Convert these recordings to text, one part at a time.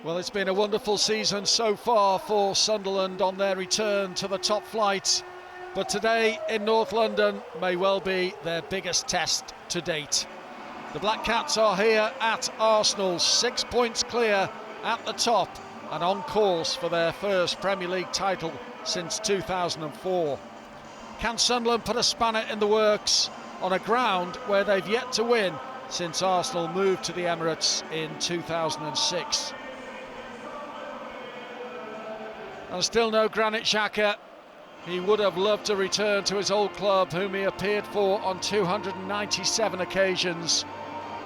Well, it's been a wonderful season so far for Sunderland on their return to the top flight, but today in North London may well be their biggest test to date. The Black Cats are here at Arsenal, 6 points clear at the top and on course for their first Premier League title since 2004. Can Sunderland put a spanner in the works on a ground where they've yet to win since Arsenal moved to the Emirates in 2006? And still no Granit Xhaka. He would have loved to return to his old club, whom he appeared for on 297 occasions.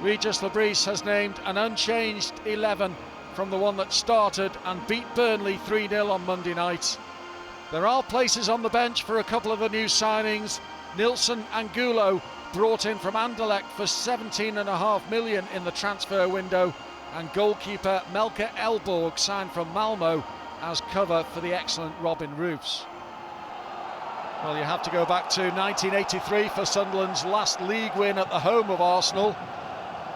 Regis Lebris has named an unchanged 11 from the one that started and beat Burnley 3-0 on Monday night. There are places on the bench for a couple of the new signings. Nilsson Angulo, brought in from Anderlecht for 17.5 million in the transfer window, and goalkeeper Melke Elborg, signed from Malmo as cover for the excellent Robin Roofs. Well, you have to go back to 1983 for Sunderland's last league win at the home of Arsenal.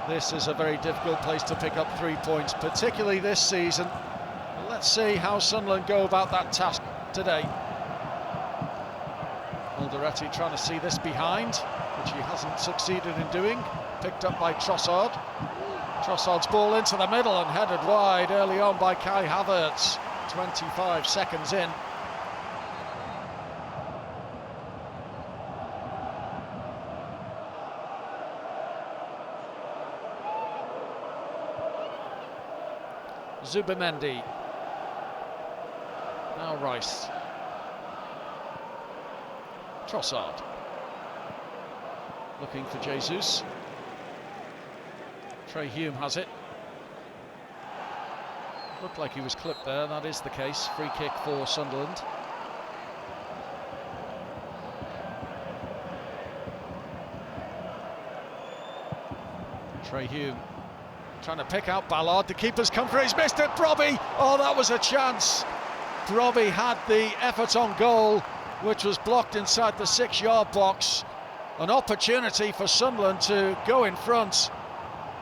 This is a very difficult place to pick up 3 points, particularly this season. But let's see how Sunderland go about that task today. Alderete trying to see this behind, which he hasn't succeeded in doing. Picked up by Trossard. Trossard's ball into the middle and headed wide early on by Kai Havertz. 25 seconds in. Zubimendi. Now Rice. Trossard. Looking for Jesus. Trey Hume has it. Looked like he was clipped there, that is the case. Free kick for Sunderland. Trey Hume trying to pick out Ballard. The keeper's come for it, he's missed it. Brobbey! Oh, that was a chance. Brobbey had the effort on goal, which was blocked inside the 6-yard box. An opportunity for Sunderland to go in front.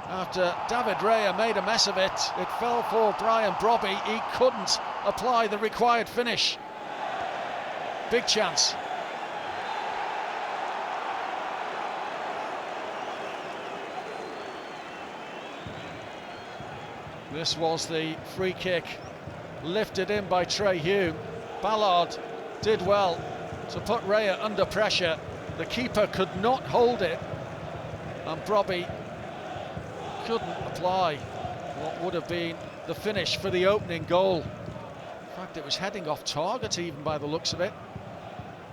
After David Raya made a mess of it, it fell for Brian Brobbey. He couldn't apply the required finish. Big chance. This was the free kick, lifted in by Trey Hume. Ballard did well to put Raya under pressure. The keeper could not hold it, and Brobbey couldn't apply what would have been the finish for the opening goal. In fact, it was heading off target even by the looks of it.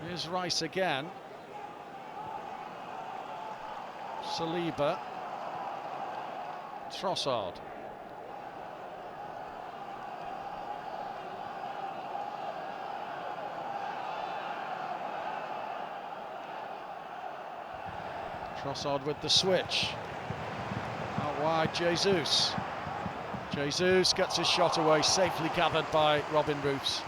Here's Rice again. Saliba. Trossard. Trossard with the switch. Out wide, Jesus. Jesus gets his shot away, safely gathered by Robin Roofs.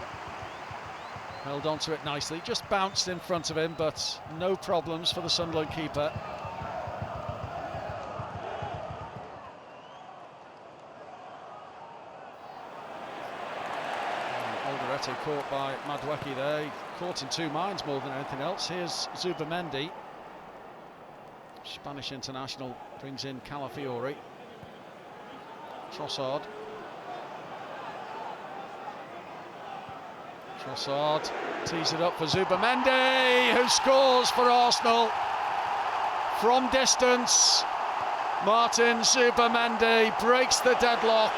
Held onto it nicely, just bounced in front of him, but no problems for the Sunderland keeper. Alderete caught by Madueke there. He caught in two minds more than anything else. Here's Zubimendi. Spanish international brings in Calafiori. Trossard. Trossard tees it up for Zubimendi, who scores for Arsenal from distance. Martin Zubimendi breaks the deadlock.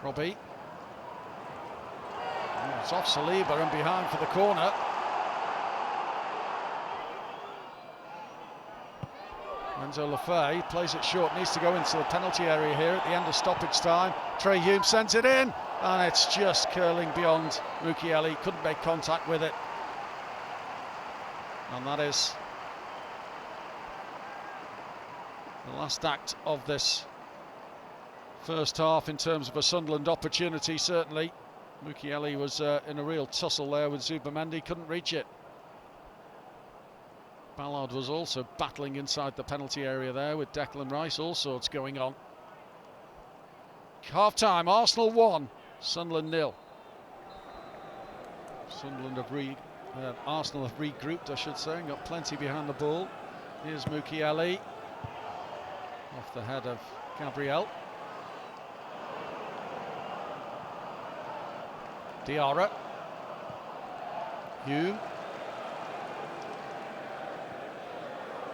Robbie. Oh, it's off Saliba and behind for the corner. Enzo Lefebvre plays it short, needs to go into the penalty area here at the end of stoppage time. Trey Hume sends it in, and it's just curling beyond Mukiele. Couldn't make contact with it. And that is the last act of this first half in terms of a Sunderland opportunity, certainly. Mukiele was in a real tussle there with Zubamendi, couldn't reach it. Ballard was also battling inside the penalty area there with Declan Rice, all sorts going on. Half-time, Arsenal 1, Sunderland 0. Arsenal have regrouped, I should say, and got plenty behind the ball. Here's Mukiele, off the head of Gabriel. Diarra. Hume.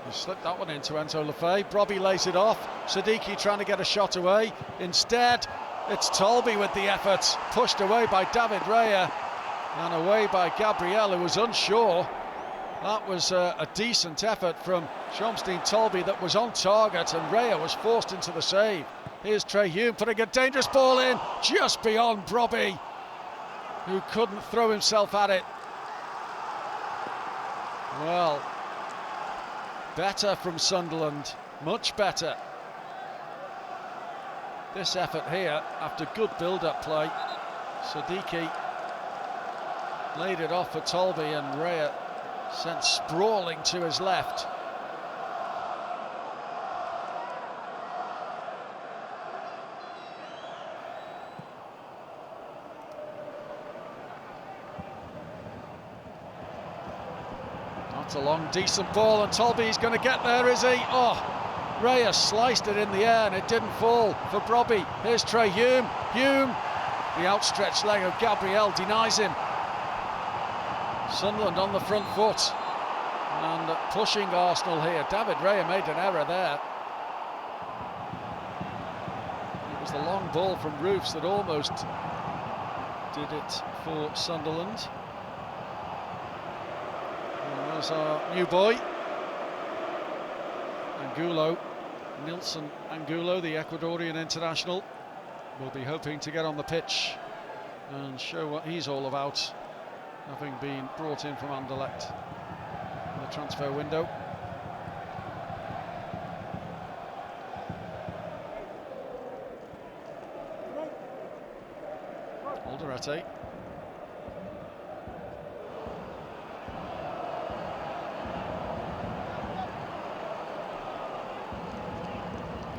He slipped that one into Enzo Lefebvre. Brobby lays it off. Siddiqui trying to get a shot away. Instead, it's Tolby with the effort. Pushed away by David Raya and away by Gabriel, who was unsure. That was a decent effort from Shamstein Tolby that was on target, and Raya was forced into the save. Here's Trey Hume putting a dangerous ball in just beyond Brobby, who couldn't throw himself at it. Well, better from Sunderland, much better. This effort here, after good build-up play, Siddiqui laid it off for Tolby, and Raya sent sprawling to his left. That's a long, decent ball, and Tolby's going to get there, is he? Oh, Raya sliced it in the air, and it didn't fall for Brobby. Here's Trey Hume. Hume, the outstretched leg of Gabriel denies him. Sunderland on the front foot and pushing Arsenal here. David Raya made an error there. It was the long ball from Roofs that almost did it for Sunderland. And there's our new boy, Angulo. Nilson Angulo, the Ecuadorian international, will be hoping to get on the pitch and show what he's all about, having been brought in from Anderlecht in the transfer window. Alderete.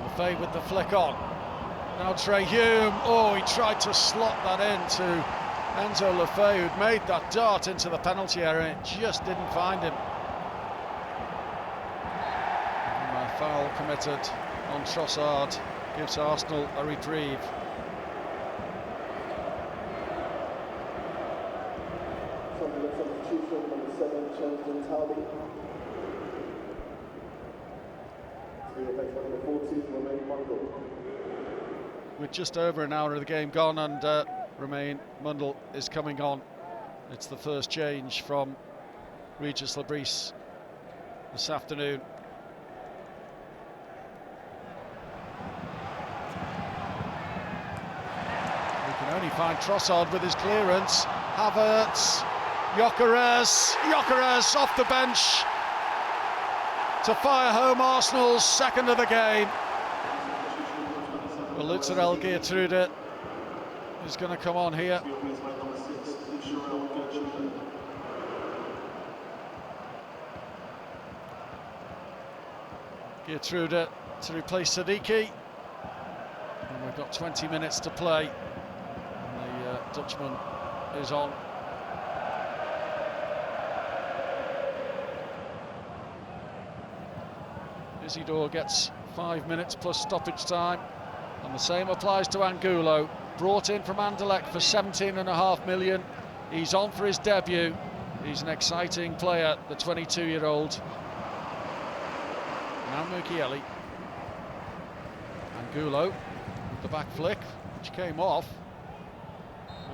Lefebvre with the flick on. Now Trey Hume. Oh, he tried to slot that into Enzo Lefebvre, who'd made that dart into the penalty area. It just didn't find him. And a foul committed on Trossard gives Arsenal a reprieve. With just over an hour of the game gone, and Romain Mundle is coming on. It's the first change from Regis Lebris this afternoon. We can only find Trossard with his clearance. Havertz, Gyökeres off the bench to fire home Arsenal's second of the game. Well, Lutzer Gertrude is going to come on here. Gertrude to replace Siddiqui. And we've got 20 minutes to play. And the Dutchman is on. Isidore gets 5 minutes plus stoppage time. And the same applies to Angulo, brought in from Anderlecht for 17.5 million. He's on for his debut. He's an exciting player, the 22-year-old. Now Mukiele. Angulo with the back flick, which came off,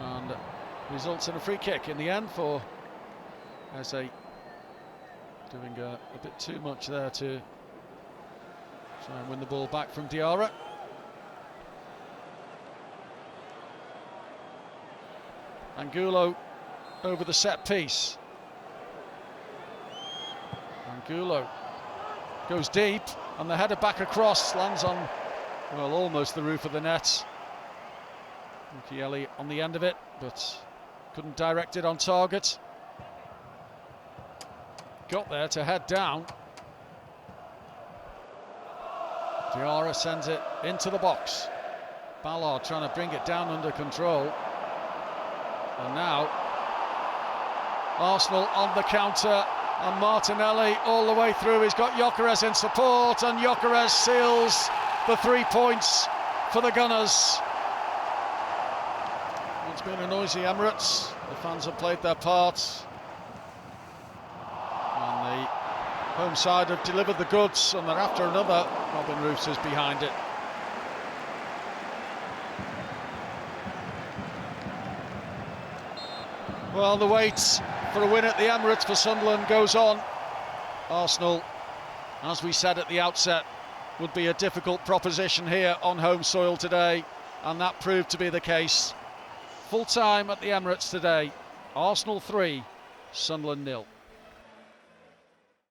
and results in a free kick in the end for Eze. Doing a bit too much there to try and win the ball back from Diarra. Angulo over the set piece. Angulo goes deep, and the header back across lands on Well, almost the roof of the net. Mukiele on the end of it, but couldn't direct it on target. Got there to head down. Diarra sends it into the box. Ballard trying to bring it down under control. And now Arsenal on the counter, and Martinelli all the way through. He's got Gyökeres in support, and Gyökeres seals the 3 points for the Gunners. It's been a noisy Emirates. The fans have played their part, and the home side have delivered the goods, and they're after another. Robin Roofs is behind it. Well, the wait for a win at the Emirates for Sunderland goes on. Arsenal, as we said at the outset, would be a difficult proposition here on home soil today, and that proved to be the case. Full time at the Emirates today. Arsenal 3, Sunderland 0.